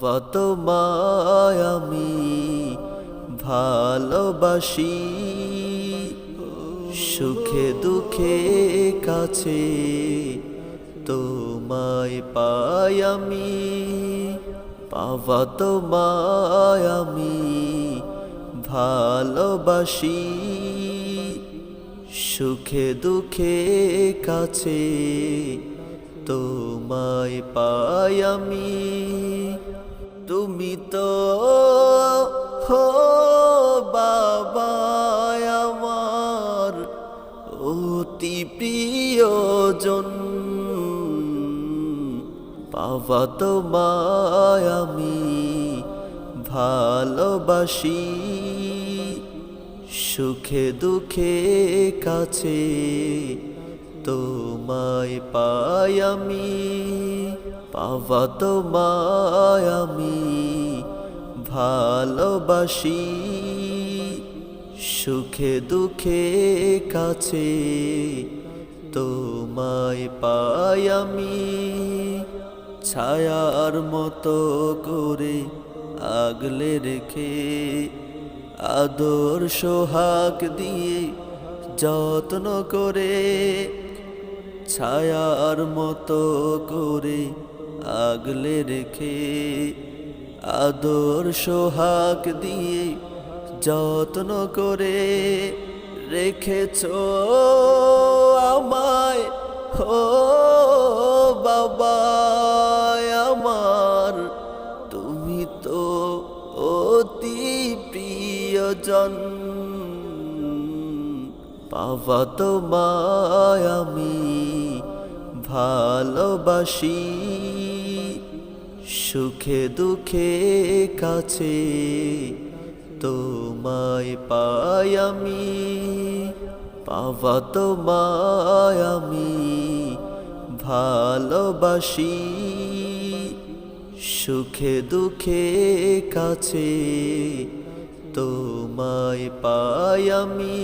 পাওয়া তোমায় আমি ভালোবাসি, সুখে দুঃখে কাছে তোমায় পাই আমি। পাওয়া তোমায় আমি ভালোবাসি, সুখে দুঃখে কাছে তোমায় পাই আমি। তুমি তো হো বাবা আমার অতি প্রিয়জন, পাওয়া তোমায় আমি ভালোবাসি, সুখে দুঃখে কাছে তোমায় পাই আমি। পাওয়া তোমায় আমি ভালোবাসি, সুখে দুঃখে কাছে তোমায় পাই আমি। ছায়ার মতো করে আগলে রেখে আদর সোহাগ দিয়ে যত্ন করে, ছায়ার মতো করে আগলে রেখে আদর সোহাগ দিয়ে যত্ন করে রেখেছো আমায় হো বাবা আমার। তুমি তো অতি প্রিয়জন, পাওয়া তোমায় আমি ভালোবাসি, সুখে দুঃখে কাছে তোমায় পাই আমি। পাওয়া তোমায় আমি ভালোবাসি, সুখে দুঃখে কাছে তোমায় পাই আমি।